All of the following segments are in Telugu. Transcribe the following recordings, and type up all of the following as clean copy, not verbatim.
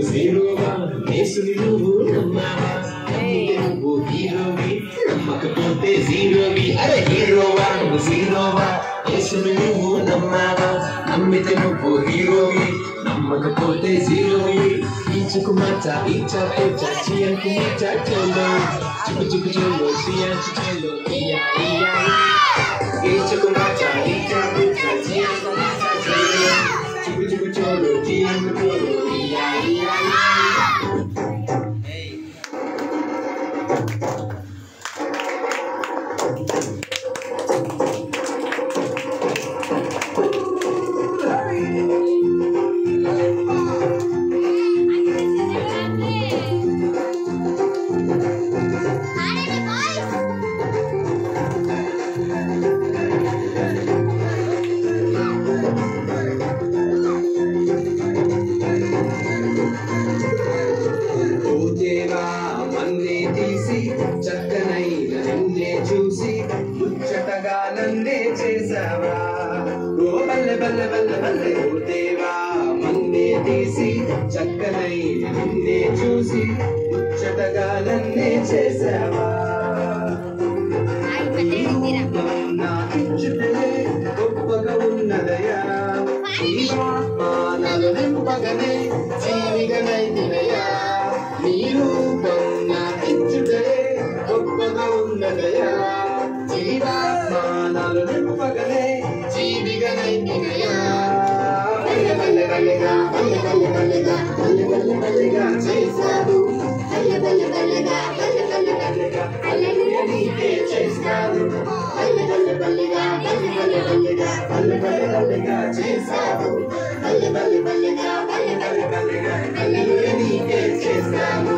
జీరోవా యేసుని నువ్వు నమ్మావా నువ్వు హీరోవి నమ్మకపోతే జీరోవి అరే హీరోవా నువ్వు జీరోవా యేసుని నువ్వు నమ్మావా నమ్మితే నువ్వు హీరోవి నమ్మకపోతే జీరోవి ఇంచుకు మచ్చా ఇచ్చా పోచా చియంకు మచ్చా చలో చిక్కు చిక్కు చలో చియంకు చలో ఇయా ఇయా ఇంచుకు మచ్చా ఇచ్చా పోచా చియంకు మచ్చా చలో చిక్కు చిక్కు చలో చియంకు చలో ఇయా ఇయా చక్కనైన నిన్నే చూసి ముచ్చటగా నన్నే చేసావా ఓ బల్లె బల్లె బల్లె బల్లె ఓ దేవా మన్నే తీసి చక్కనైన నిన్నే చూసి ముచ్చటగా నన్నే చేసావా నా ఇచ్చుటలే గొప్పగా ఉన్నదయా నన్ను నింపగనే జీవిగనైతినయా నీ రూపం నా ఇచ్చుటలే గొప్పగా ఉన్నదయా జీవాత్మానాలు నింపగనే జీవిగనైతినయా బల్లె బల్లె బల్లెగా బల్లె బల్లె బల్లెగా బల్లె బల్లె బల్లెగా చేశాడు బల్లె బల్లె బల్లెగా బల్లె బల్లె బల్లెగా హల్లెలూయా నీకే చేస్తాడు బల్లె బల్లె బల్లెగా బల్లె బల్లె బల్లెగా బల్లె బల్లె బల్లెగా చేశాడు బల్లె బల్లె బల్లెగా బల్లె బల్లె బల్లెగా హల్లెలూయా నీకే చేస్తాడు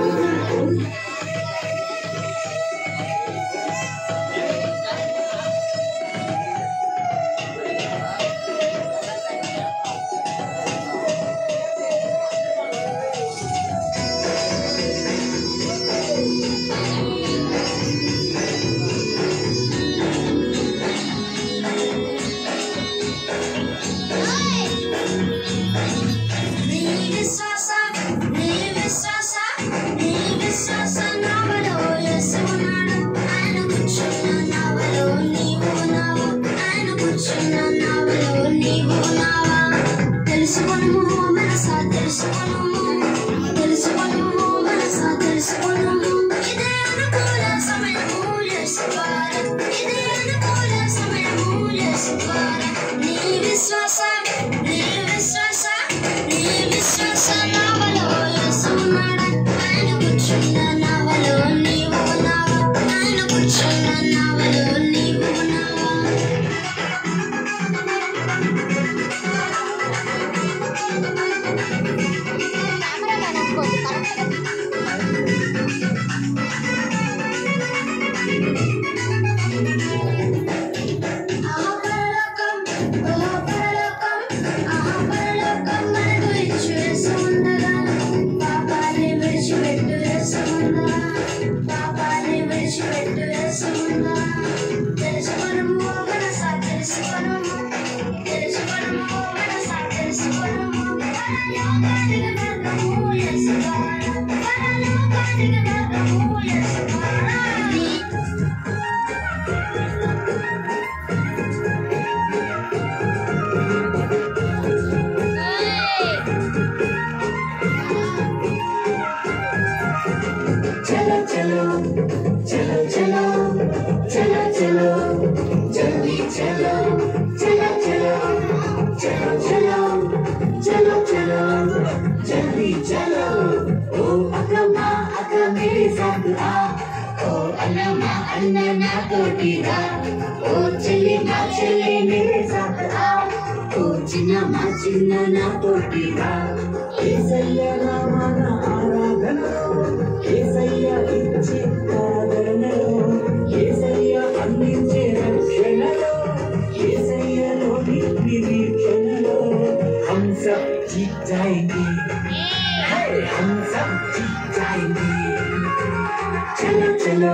चलो चलो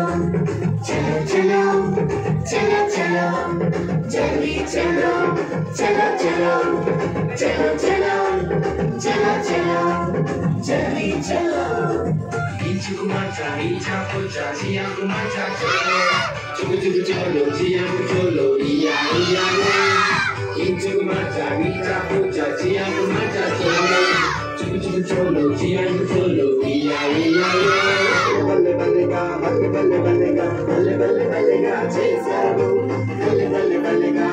चलो चलो चलो चलो చలి చలో చలో చలో చలో చలో చలో చలో చలి చలో ఇంచుకు మాచా ఇంచా పుచ్చా చియాకు మాచా చలో చుకు చుకు చలో చియాకు చలో ఇయా ఇయా ఇంచుకు మాచా ఇంచా పుచ్చా చియాకు మాచా చలో చుకు చుకు చలో చియాకు చలో ఇయా ఇయా బల్లె బల్లెగా బల్లె బల్లె బల్లెగా బల్లె బల్లె బల్లెగా చేశారు బల్లె బల్లె బల్లెగా